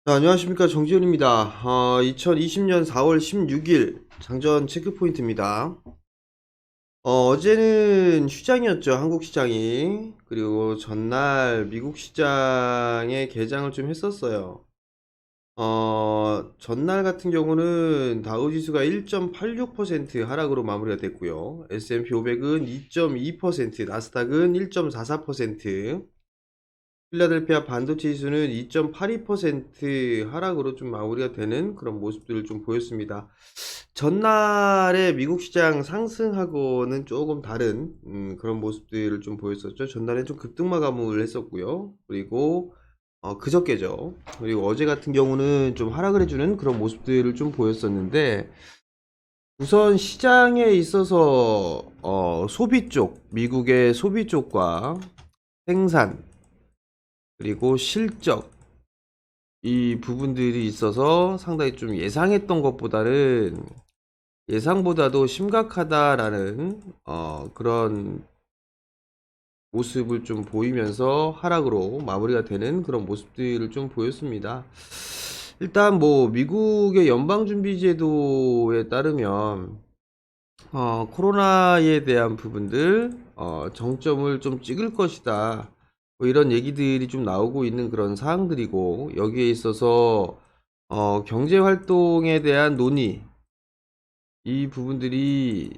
자, 안녕하십니까. 정지훈입니다. 2020년 4월 16일 장전 체크포인트입니다. 어제는 휴장이었죠. 한국 시장이. 그리고 전날 미국 시장에 개장을 좀 했었어요. 전날 같은 경우는 다우지수가 1.86% 하락으로 마무리가 됐고요. S&P 500은 2.2%, 나스닥은 1.44%, 필라델피아 반도체 지수는 2.82% 하락으로 좀 마무리가 되는 그런 모습들을 좀 보였습니다. 전날에 미국 시장 상승하고는 조금 다른 그런 모습들을 좀 보였었죠. 전날에 좀 급등마감을 했었고요. 그리고 그저께죠. 그리고 어제 같은 경우는 좀 하락을 해주는 그런 모습들을 좀 보였었는데, 우선 시장에 있어서 소비 쪽, 미국의 소비 쪽과 생산, 그리고 실적, 이 부분들이 있어서 상당히 좀 예상했던 것보다는 예상보다도 심각하다라는 그런 모습을 좀 보이면서 하락으로 마무리가 되는 그런 모습들을 좀 보였습니다. 일단 뭐 미국의 연방준비제도에 따르면 코로나에 대한 부분들 정점을 좀 찍을 것이다, 뭐 이런 얘기들이 좀 나오고 있는 그런 사항들이고, 여기에 있어서 경제 활동에 대한 논의, 이 부분들이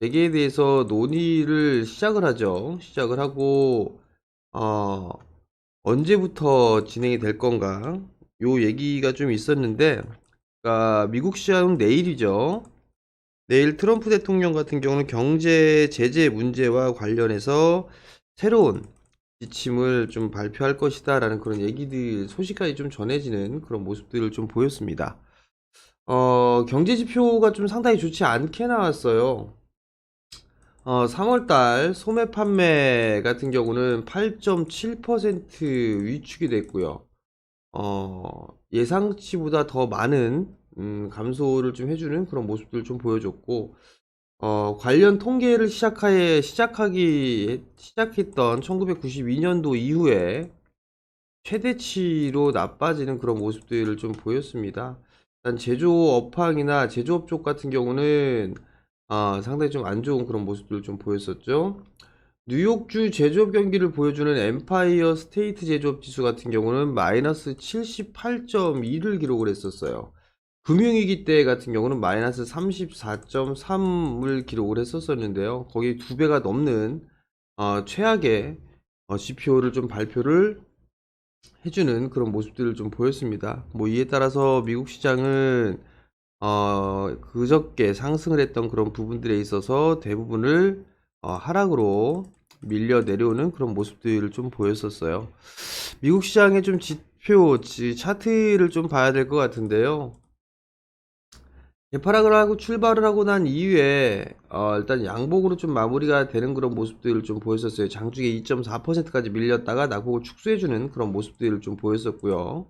대개에 대해서 논의를 시작을 하죠. 시작을 하고 어, 언제부터 진행이 될 건가, 요 얘기가 좀 있었는데, 그러니까 미국 시장은 내일이죠. 내일 트럼프 대통령 같은 경우는 경제 제재 문제와 관련해서 새로운 지침을 좀 발표할 것이다라는 그런 얘기들, 소식까지 좀 전해지는 그런 모습들을 좀 보였습니다. 경제 지표가 좀 상당히 좋지 않게 나왔어요. 3월달 소매 판매 같은 경우는 8.7% 위축이 됐고요. 예상치보다 더 많은 감소를 좀 해주는 그런 모습들을 좀 보여줬고, 관련 통계를 시작했던 1992년도 이후에 최대치로 나빠지는 그런 모습들을 좀 보였습니다. 일단 제조업황이나 제조업 쪽 같은 경우는 상당히 좀 안 좋은 그런 모습들을 좀 보였었죠. 뉴욕주 제조업 경기를 보여주는 엠파이어 스테이트 제조업 지수 같은 경우는 마이너스 78.2를 기록을 했었어요. 금융위기 때 같은 경우는 마이너스 34.3을 기록을 했었는데요. 거기 두 배가 넘는 최악의 지표를 좀 발표를 해주는 그런 모습들을 좀 보였습니다. 뭐 이에 따라서 미국 시장은 그저께 상승을 했던 그런 부분들에 있어서 대부분을 하락으로 밀려 내려오는 그런 모습들을 좀 보였었어요. 미국 시장의 좀 지표, 차트를 좀 봐야 될 것 같은데요. 개파락을 하고 출발을 하고 난 이후에 일단 양봉으로 좀 마무리가 되는 그런 모습들을 좀 보였었어요. 장중에 2.4%까지 밀렸다가 낙폭을 축소해주는 그런 모습들을 좀 보였었고요.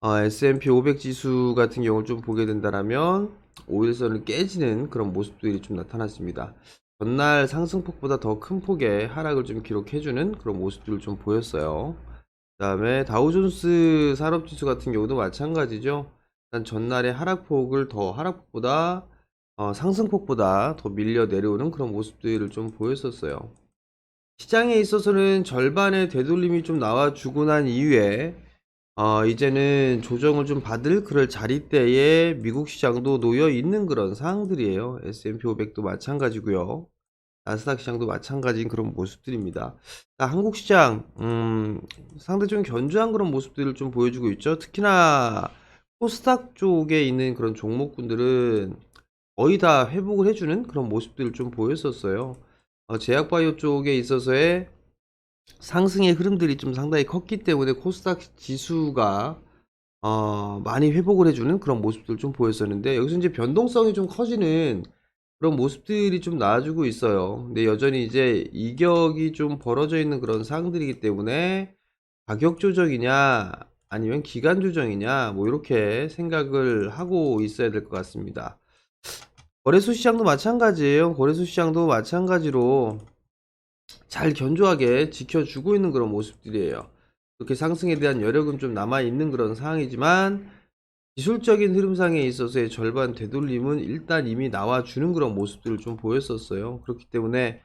S&P 500 지수 같은 경우를 좀 보게 된다라면 5일선을 깨지는 그런 모습들이 좀 나타났습니다. 전날 상승폭보다 더 큰 폭의 하락을 좀 기록해주는 그런 모습들을 좀 보였어요. 그 다음에 다우존스 산업지수 같은 경우도 마찬가지죠. 일단 전날의 하락폭보다 상승폭보다 더 밀려 내려오는 그런 모습들을 좀 보였었어요. 시장에 있어서는 절반의 되돌림이 좀 나와주고 난 이후에 이제는 조정을 좀 받을 그럴 자리대에 미국 시장도 놓여 있는 그런 상황들이에요. S&P 500도 마찬가지고요. 나스닥 시장도 마찬가지인 그런 모습들입니다. 한국 시장, 상당히 좀 견조한 그런 모습들을 좀 보여주고 있죠. 특히나 코스닥 쪽에 있는 그런 종목군들은 거의 다 회복을 해주는 그런 모습들을 좀 보였었어요. 제약바이오 쪽에 있어서의 상승의 흐름들이 좀 상당히 컸기 때문에 코스닥 지수가 많이 회복을 해주는 그런 모습들 좀 보였었는데, 여기서 이제 변동성이 좀 커지는 그런 모습들이 좀 나와주고 있어요. 근데 여전히 이제 이격이 좀 벌어져 있는 그런 상황들이기 때문에 가격 조정이냐 아니면 기간 조정이냐, 뭐 이렇게 생각을 하고 있어야 될 것 같습니다. 거래소 시장도 마찬가지예요. 거래소 시장도 마찬가지로 잘 견조하게 지켜주고 있는 그런 모습들이에요. 그렇게 상승에 대한 여력은 좀 남아 있는 그런 상황이지만 기술적인 흐름상에 있어서의 절반 되돌림은 일단 이미 나와주는 그런 모습들을 좀 보였었어요. 그렇기 때문에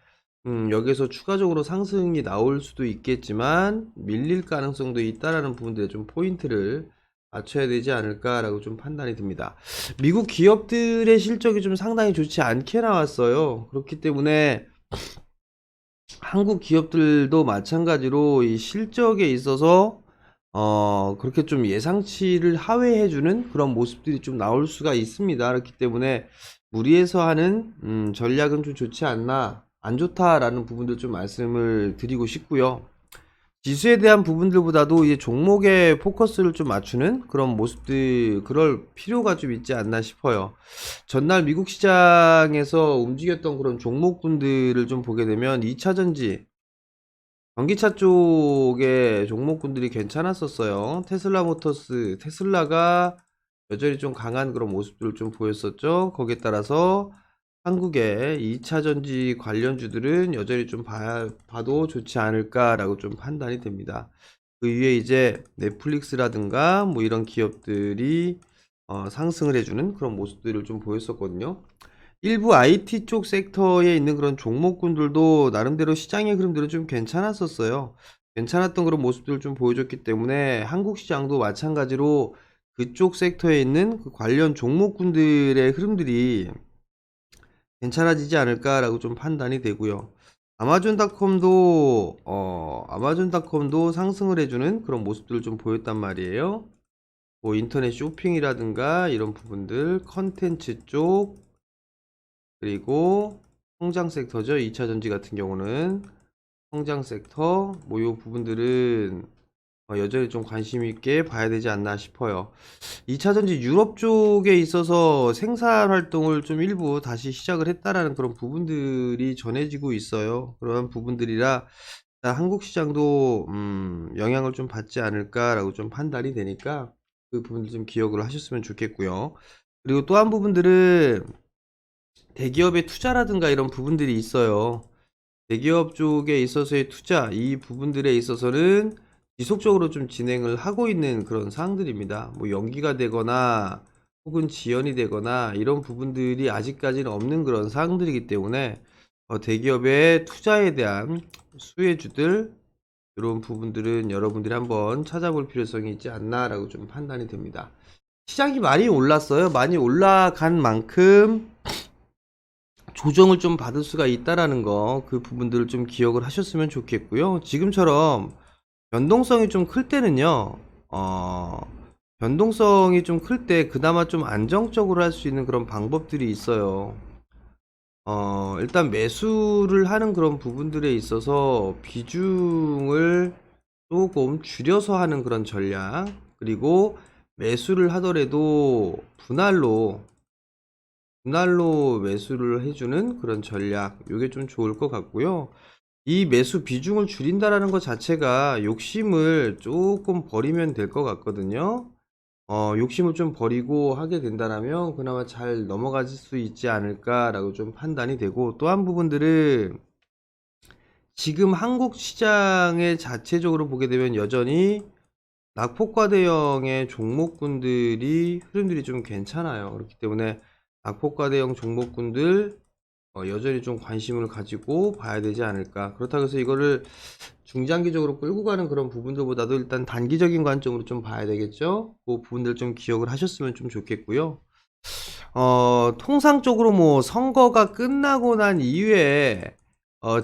여기서 추가적으로 상승이 나올 수도 있겠지만 밀릴 가능성도 있다라는 부분들에 좀 포인트를 맞춰야 되지 않을까라고 좀 판단이 듭니다. 미국 기업들의 실적이 좀 상당히 좋지 않게 나왔어요. 그렇기 때문에 한국 기업들도 마찬가지로 이 실적에 있어서 그렇게 좀 예상치를 하회해주는 그런 모습들이 좀 나올 수가 있습니다. 그렇기 때문에 무리해서 하는 전략은 좀 좋지 않나, 안 좋다라는 부분들 좀 말씀을 드리고 싶고요. 지수에 대한 부분들보다도 이제 종목에 포커스를 좀 맞추는 그런 모습들, 그럴 필요가 좀 있지 않나 싶어요. 전날 미국 시장에서 움직였던 그런 종목군들을 좀 보게 되면 2차전지, 전기차 쪽의 종목군들이 괜찮았었어요. 테슬라 모터스, 테슬라가 여전히 좀 강한 그런 모습들을 좀 보였었죠. 거기에 따라서 한국의 2차전지 관련주들은 여전히 좀 봐도 좋지 않을까라고 좀 판단이 됩니다. 그 위에 이제 넷플릭스라든가 뭐 이런 기업들이 상승을 해주는 그런 모습들을 좀 보였었거든요. 일부 IT 쪽 섹터에 있는 그런 종목군들도 나름대로 시장의 흐름들은 좀 괜찮았었어요. 괜찮았던 그런 모습들을 좀 보여줬기 때문에 한국 시장도 마찬가지로 그쪽 섹터에 있는 그 관련 종목군들의 흐름들이 괜찮아지지 않을까라고 좀 판단이 되고요. 아마존닷컴도 상승을 해주는 그런 모습들을 좀 보였단 말이에요. 뭐 인터넷 쇼핑이라든가 이런 부분들, 컨텐츠 쪽, 그리고 성장 섹터죠. 2차 전지 같은 경우는 성장 섹터, 뭐 요 부분들은 여전히 좀 관심 있게 봐야 되지 않나 싶어요. 2차 전지 유럽 쪽에 있어서 생산 활동을 좀 일부 다시 시작을 했다라는 그런 부분들이 전해지고 있어요. 그런 부분들이라 한국 시장도 영향을 좀 받지 않을까라고 좀 판단이 되니까 그 부분들 좀 기억을 하셨으면 좋겠고요. 그리고 또 한 부분들은 대기업의 투자라든가 이런 부분들이 있어요. 대기업 쪽에 있어서의 투자, 이 부분들에 있어서는 지속적으로 좀 진행을 하고 있는 그런 사항들입니다. 뭐 연기가 되거나 혹은 지연이 되거나 이런 부분들이 아직까지는 없는 그런 사항들이기 때문에 대기업의 투자에 대한 수혜주들, 이런 부분들은 여러분들이 한번 찾아볼 필요성이 있지 않나라고 좀 판단이 됩니다. 시장이 많이 올랐어요. 많이 올라간 만큼 조정을 좀 받을 수가 있다라는 거, 그 부분들을 좀 기억을 하셨으면 좋겠고요. 지금처럼 변동성이 좀 클 때는요, 변동성이 좀 클 때 그나마 좀 안정적으로 할 수 있는 그런 방법들이 있어요. 일단 매수를 하는 그런 부분들에 있어서 비중을 조금 줄여서 하는 그런 전략, 그리고 매수를 하더라도 분할로 매수를 해주는 그런 전략, 이게 좀 좋을 것 같고요. 이 매수 비중을 줄인다라는 것 자체가 욕심을 조금 버리면 될 것 같거든요. 욕심을 좀 버리고 하게 된다라면 그나마 잘 넘어갈 수 있지 않을까라고 좀 판단이 되고, 또 한 부분들은 지금 한국 시장의 자체적으로 보게 되면 여전히 낙폭과대형의 종목군들이 흐름들이 좀 괜찮아요. 그렇기 때문에 낙폭과대형 종목군들 여전히 좀 관심을 가지고 봐야 되지 않을까. 그렇다고 해서 이거를 중장기적으로 끌고 가는 그런 부분들보다도 일단 단기적인 관점으로 좀 봐야 되겠죠. 그 부분들 좀 기억을 하셨으면 좀 좋겠고요. 통상적으로 뭐 선거가 끝나고 난 이후에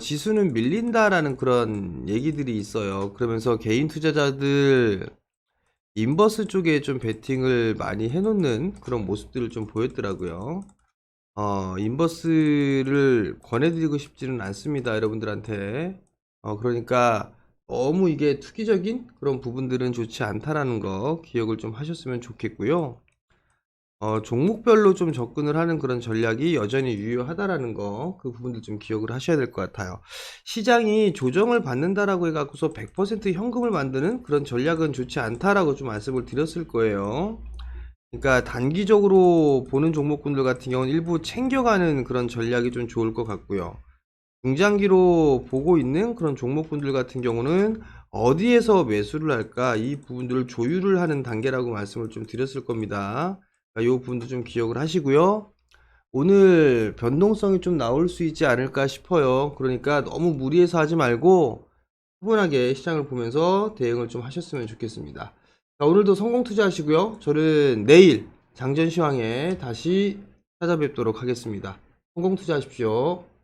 지수는 밀린다라는 그런 얘기들이 있어요. 그러면서 개인 투자자들 인버스 쪽에 좀 베팅을 많이 해놓는 그런 모습들을 좀 보였더라고요. 인버스를 권해드리고 싶지는 않습니다, 여러분들한테. 그러니까 너무 이게 투기적인 그런 부분들은 좋지 않다라는 거 기억을 좀 하셨으면 좋겠고요. 종목별로 좀 접근을 하는 그런 전략이 여전히 유효하다라는 거, 그 부분들 좀 기억을 하셔야 될 것 같아요. 시장이 조정을 받는다라고 해갖고서 100% 현금을 만드는 그런 전략은 좋지 않다라고 좀 말씀을 드렸을 거예요. 그러니까 단기적으로 보는 종목군들 같은 경우는 일부 챙겨가는 그런 전략이 좀 좋을 것 같고요. 중장기로 보고 있는 그런 종목군들 같은 경우는 어디에서 매수를 할까? 이 부분들을 조율을 하는 단계라고 말씀을 좀 드렸을 겁니다. 이 부분도 좀 기억을 하시고요. 오늘 변동성이 좀 나올 수 있지 않을까 싶어요. 그러니까 너무 무리해서 하지 말고 차분하게 시장을 보면서 대응을 좀 하셨으면 좋겠습니다. 자, 오늘도 성공 투자하시고요. 저는 내일 장전 시황에 다시 찾아뵙도록 하겠습니다. 성공 투자하십시오.